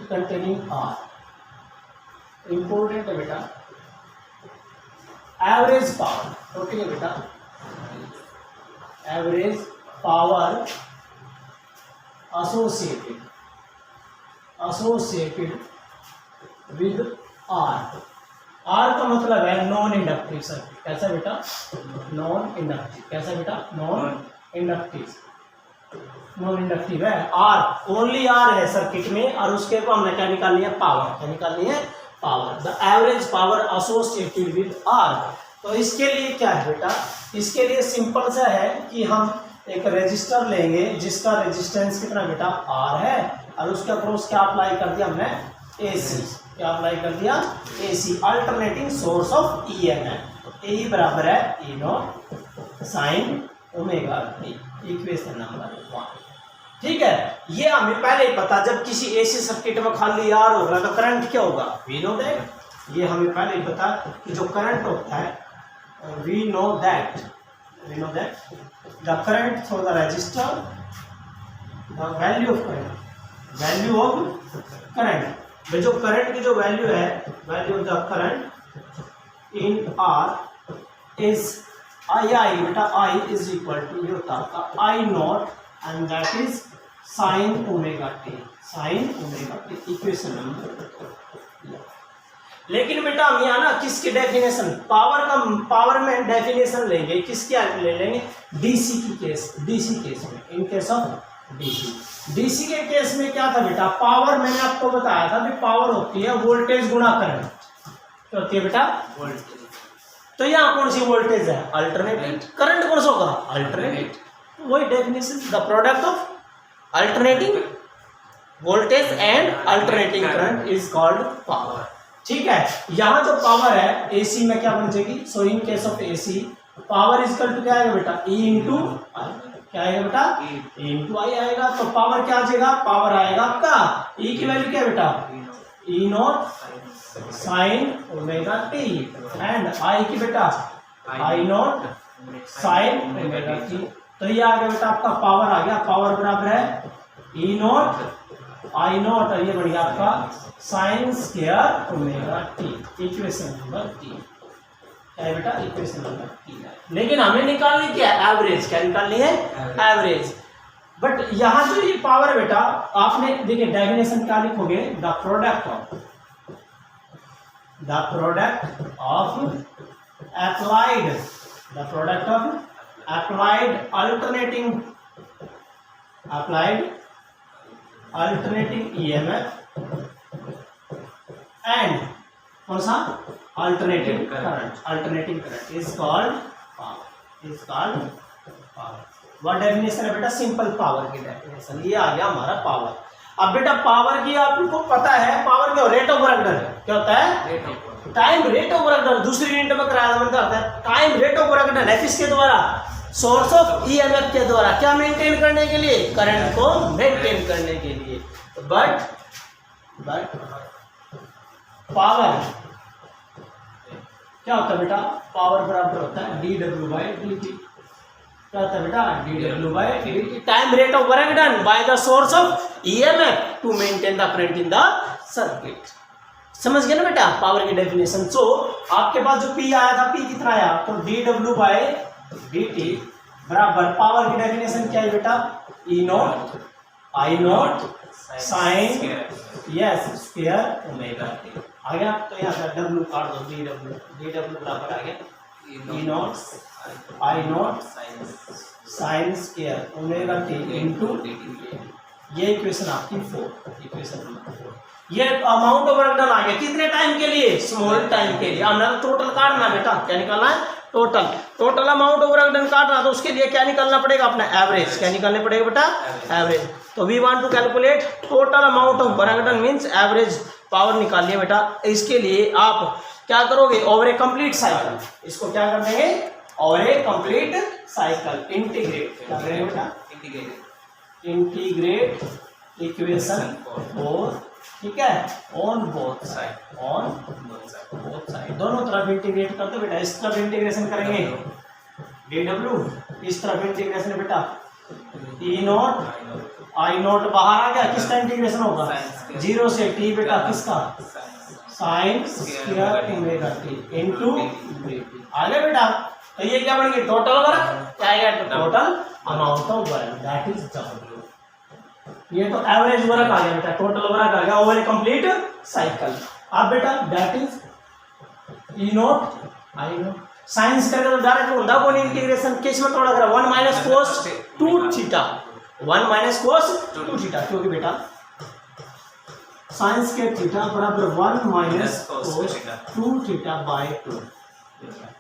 containing R. Important है बेटा, average power, total है बेटा, average power associated with R. R का मतलब है नॉन इंडक्टिव सर्किट। कैसा बेटा? Non inductive. कैसा बेटा? Non inductive. नॉन इंडक्टिव है, आर ओनली आर है सर्किट में, और उसके ऊपर हमने क्या निकालनी है? पावर। क्या निकालनी है? Power. The average power associated with R. तो इसके लिए क्या है बेटा? इसके लिए सिंपल सा है कि हम एक रेजिस्टर लेंगे जिसका रेजिस्टेंस कितना बेटा? आर है, और उसके अक्रॉस क्या अप्लाई कर दिया हमने? एसी। क्या अप्लाई कर दिया? AC, alternating source of EMF. तो ए बराबर है E not sine omega t. Equation number 1। ठीक है, ये हमें पहले ही पता, जब किसी एसी सर्किट में खाली आर होगा तो करंट क्या होगा? We know that. ये हमें पहले ही पता कि जो करंट होता है, we know that the current through the resistor, the value of current, जो करंट की जो वैल्यू है, value of the current in R is I बेटा, आई इज इक्वल टू ये होता है I naught and that is sine omega t. Sine omega t, equation number. लेकिन बेटा हम यहाँ ना किसकी डेफिनेशन, पावर में डेफिनेशन लेंगे, किसकी ले लेंगे? डीसी की केस, डीसी केस में, इन केस ऑफ डीसी के केस में क्या था बेटा? पावर मैंने आपको बताया था, पावर होती है वोल्टेज गुणा करंट। क्या होती है बेटा? वोल्टेज। तो यहाँ कौन सी वोल्टेज है? अल्टरनेटिंग। करंट कौन सा होगा? अल्टरनेट। वही definition, the product of alternating voltage and alternating current is called power. ठीक है, यहाँ जो पावर है एसी में क्या बन जाएगी? So in case of AC power is equal to क्या आएगा बेटा? E into I. क्या आएगा बेटा? ई इंटू आई आएगा। तो पावर क्या आ जाएगा? पावर आएगा आपका, ई की वैल्यू क्या बेटा? E not sine omega t, and I की बेटा I naught sine omega t. तो ये आ गया बेटा आपका पावर आ गया। पावर बराबर है ई नॉट आई नॉट, और ये बढ़ गया आपका sign square omega t. Equation number 3 है बेटा, इक्वेशन नंबर 3। लेकिन हमें निकालनी क्या है? एवरेज। क्या निकालनी है? एवरेज। बट यहाँ जो ये पावर बेटा, आपने देखिए डेफिनेशन क्या लिखोगे? The product of applied alternating EMF and कौन सा? Alternating current is called power. वह डेफिनेशन है बेटा सिंपल पावर की डेफिनेशन। ये आ गया हमारा पावर। अब बेटा पावर की आपको पता है, पावर क्या? Rate of work done. क्या होता है? Time rate of work done. दूसरी यूनिट में कराया था, time rate of work done है किसके द्वारा? सोर्स ऑफ ईएमएफ के द्वारा। क्या मेंटेन करने के लिए? करंट को मेंटेन करने के लिए। बट पावर क्या होता है बेटा? पावर बराबर होता है dW/dt। क्या होता है बेटा? dW/dt, time rate of work done by the source of EMF to maintain the current in the circuit. समझ गए ना बेटा पावर की डेफिनेशन? सो आपके पास जो P आया था, P कितना आया? तो dW/dt बराबर पावर की डेफिनेशन क्या है बेटा? E naught I naught sine square omega t. आ गया? तो यहाँ से W काट दो, dW बराबर आ गया E naught I naught sine square omega t into ये इक्वेशन आपकी 4, इक्वेशन नंबर 4। ये अमाउंट ऑफ वर्क डन आ गया कितने टाइम के लिए? स्मॉल टाइम के लिए। हमने टोटल काटना बेटा, क्या निकालना है? Total amount of work done काटना, तो उसके लिए क्या निकालना पड़ेगा? अपना एवरेज। क्या निकालने पड़ेगा बेटा? एवरेज। तो we want to calculate total amount of work done means average power निकालिए बेटा। इसके लिए आप क्या करोगे? Over a complete cycle. इसको क्या कर देंगे? Over a complete cycle integrate. क्या करेंगे बेटा? इंटीग्रेट इक्वेशन 4, ठीक है, ऑन बोथ साइड, दोनों तरफ इंटीग्रेट करते बेटा। इस तरफ इंटीग्रेशन करेंगे dW, इस तरफ इंटीग्रेशन बेटा ई नॉट आई नॉट बाहर आ गया, किसका इंटीग्रेशन होगा? 0 से t बेटा किसका? Sine square omega t into आ गया बेटा। तो ये क्या बनेगी? टोटल वर्क क्या आएगा? Total amount of work that is W। ये तो एवरेज वर्क आ गया बेटा, टोटल वर्क आ गया ओवर ए कंप्लीट साइकिल। अब बेटा that is E naught I not science करके तो डायरेक्ट होता कौन इंटीग्रेशन केस में थोड़ा करा 1 minus cos 2 theta 1 minus cos 2 theta, क्योंकि बेटा साइंस के थीटा बराबर 1 minus cos 2 theta by 2,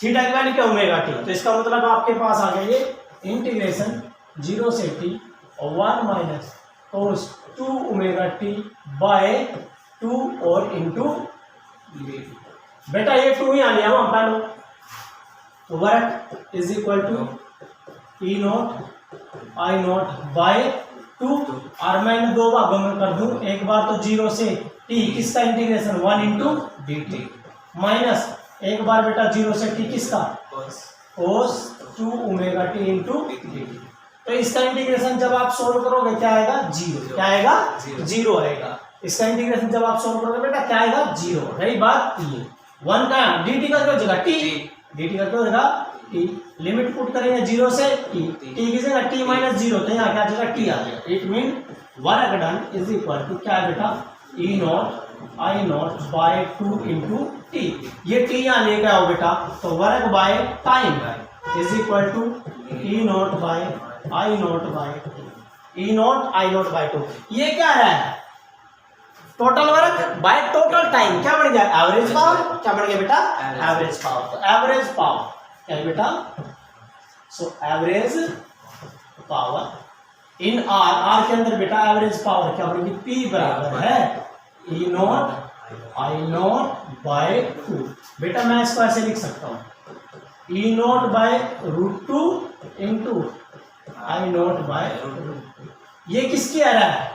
theta की वैल्यू क्या? Omega t. तो इसका मतलब आपके पास आ गया ये इंटीग्रेशन 0 से t और 1 minus cos 2 omega t by 2 और इनटू बेटा ये 2 ही आ लिया हम पहले। तो work is equal to E naught I naught by 2 और मैंने दो भागों में कर दूं, एक बार तो 0 से t किसका इंटीग्रेशन 1 इंटू dt माइनस एक बार बेटा 0 से t किसका cos 2 omega t into dt। तो इसका इंटीग्रेशन जब आप सोल्व करोगे क्या आएगा? 0। क्या आएगा? 0 आएगा। इसका इंटीग्रेशन जब आप सोल्व करोगे बेटा क्या आएगा? 0। रही बात ये 1 का dt का क्या हो जाएगा? t dt का क्या हो जाएगा? t। लिमिट पुट करेंगे 0 से t की जगह t माइनस 0, तो यहाँ क्या आ जाएगा? t आ गया। It mean work done is equal to क्या है बेटा? E naught I naught by 2 into t. ये टी यहाँ ले गया हो बेटा, तो work by time is equal to E naught by I naught by E naught I naught by 2। ये क्या आ रहा है? Total work by total time. क्या बन गया? Average power. क्या बन गया बेटा? Average power. तो एवरेज पावर क्या है बेटा? So average power in R, R के अंदर बेटा एवरेज पावर क्या बनेगी? P बराबर है E naught I naught by 2। बेटा मैं इसको ऐसे लिख सकता हूँ E naught by √2 into I naught by √2। ये किसकी आ रहा है?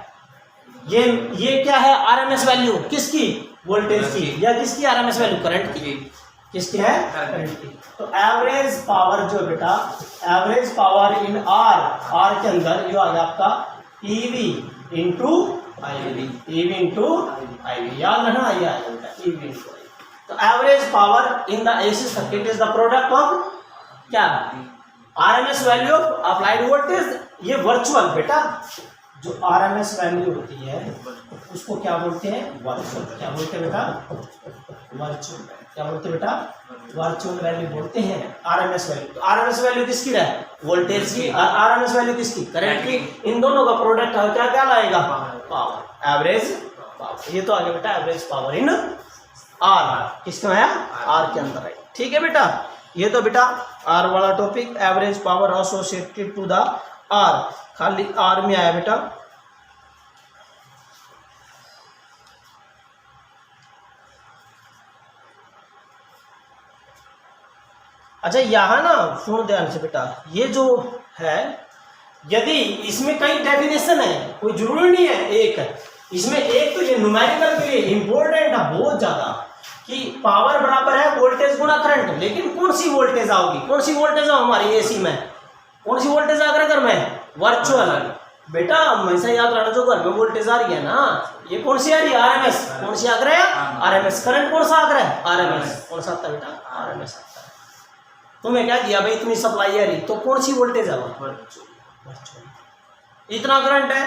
ये क्या है? आरएमएस वैल्यू किसकी? वोल्टेज की। या किसकी आरएमएस वैल्यू? करंट की। किसकी है? करंट की। तो एवरेज पावर जो बेटा average power in R, R के अंदर जो आ गया आपका EV into IV, EV into IV, याद रखना ये आ गया बेटा ईवी इंटू आईवी। तो average power in the AC circuit is the product of क्या? RMS value of applied voltage. ये वर्चुअल बेटा जो आरएमएस वैल्यू होती है उसको क्या बोलते हैं? वर्चुअल। क्या बोलते हैं बेटा? वर्चुअल। क्या बोलते हैं बेटा? वर्चुअल वैल्यू बोलते हैं आरएमएस वैल्यू। तो आरएमएस वैल्यू किसकी है? वोल्टेज की। और आरएमएस वैल्यू किसकी? करंट की। इन दोनों का प्रोडक्ट क्या क्या लाएगा? Power, average power. ये तो आ गया बेटा एवरेज पावर इन आर। किसमें आया? आर के अंदर है। ठीक है बेटा, ये तो बेटा आर वाला topic, average power associated to the R, खाली आर में आया बेटा। अच्छा यहाँ ना सुनो ध्यान से बेटा, ये जो है यदि इसमें कई डेफिनेशन है, कोई जरूरी नहीं है एक, इसमें एक तो ये न्यूमेरिकल के लिए इंपॉर्टेंट है बहुत ज्यादा कि पावर बराबर है वोल्टेज गुना करंट। लेकिन कौन सी वोल्टेज आओगी? कौन सी वोल्टेज आओ हमारी एसी में? कौन सी वोल्टेज आ घर में? वर्चुअल। बेटा हमेशा याद रखना जो घर में वोल्टेज आ रही है ना, ये कौन सी आ रही है? आरएमएस। कौन सी आ रहा है? आरएमएस। करंट कौन सा आ रहा है? आरएमएस। कौन सा आता है बेटा? आरएमएस आता है। तुम्हें क्या दिया भाई इतनी सप्लाई आ रही, तो कौन सी वोल्टेज है? इतना करंट है,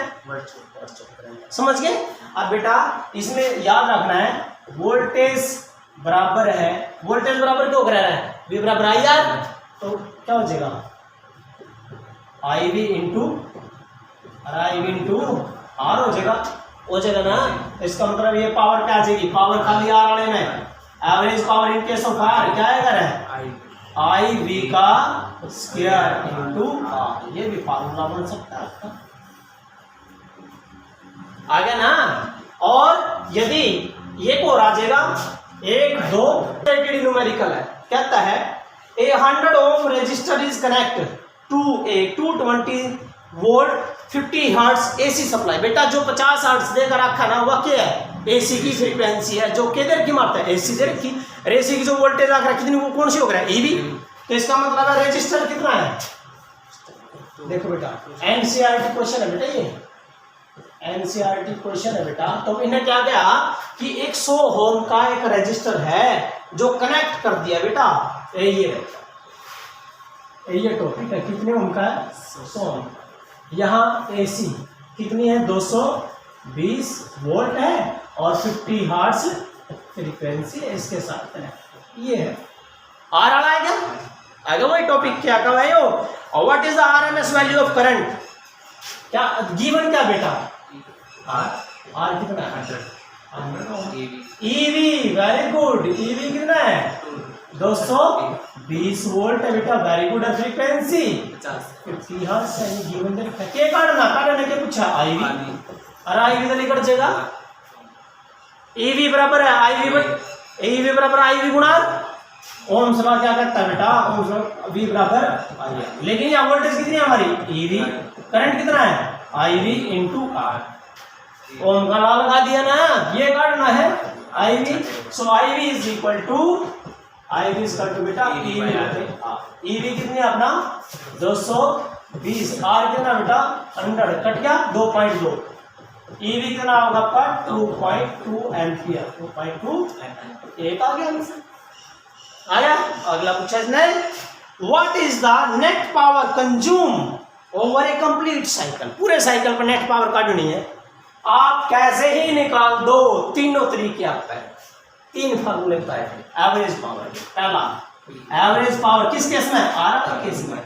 समझ गए? अब बेटा इसमें याद रखना है वोल्टेज बराबर है, वोल्टेज बराबर क्यों कर रहा है? V बराबर आई आर, तो क्या हो जाएगा? आई वी इंटू आर हो जाएगा ना। इसका मतलब ये पावर क्या आ जाएगी? पावर खाली आर आने में, average power in case of R क्या आएगा? आई वी का स्क्वायर इंटू आर। ये भी फार्मूला बन सकता है आपका, आ गया ना। और यदि एक और आ जाएगा 1 2 न्यूमेरिकल है, कहता है a 100 ohm resistor is connect to a 220 volt 50 hertz AC supply. बेटा जो 50 हर्ट्ज देकर रखा ना वह क्या है? एसी की फ्रीक्वेंसी है, जो किधर की मारता है? एसी दे रखी। एसी की जो वोल्टेज आकर कितनी, वो कौन सी हो रहा है? ईवी। तो इसका मतलब है रेजिस्टर कितना है? देखो बेटा एनसीईआरटी क्वेश्चन है बेटा ये, एनसीईआरटी क्वेश्चन है बेटा। तो इन्हें क्या किया कि 100 ओम का एक रजिस्टर है जो कनेक्ट कर दिया बेटा, ये टॉपिक है। कितने ओम का है? 100 ओम। यहाँ एसी कितनी है? 220 वोल्ट है और 50 हर्ट्ज फ्रीक्वेंसी है इसके साथ कनेक्ट। ये है आर आ रहा है क्या? आगे वही टॉपिक क्या कहा है? और what is the RMS value of current? क्या गिवन क्या बेटा? आर कितना है? 100 ईवी। Very good. ईवी कितना है? 220 वोल्ट है बेटा। Very good. फ्रीक्वेंसी 50 हर्ट्ज है। गिवन है। के काटना के पूछा आईवी, और आईवी तो निकट जाएगा। ईवी बराबर है ईवी बराबर आईवी गुणा ओम्स लॉ। क्या करता है बेटा? ओम्स लॉ वी बराबर आई। लेकिन यहाँ वोल्टेज कितनी है हमारी? ईवी। करंट कितना है? Ivy into are. ओम का लॉ लगा दिया ना, ये काटना है IV. So IV is equal to बेटा ईवी कितनी है अपना? 220। आर कितना बेटा? 100। कट गया 2.2। ईवी कितना होगा आपका? 2.2 एम्पियर। 2.2 एक आ गया आंसर। आया। अगला पूछा इसने, what is the net power consume over a complete cycle? पूरे साइकिल पर नेट पावर काटनी है। आप कैसे ही निकाल दो, तीनों तरीके आपका है। 3 फार्मूले का है। एवरेज पावर, पहला एवरेज पावर किस केस में? आर केस में।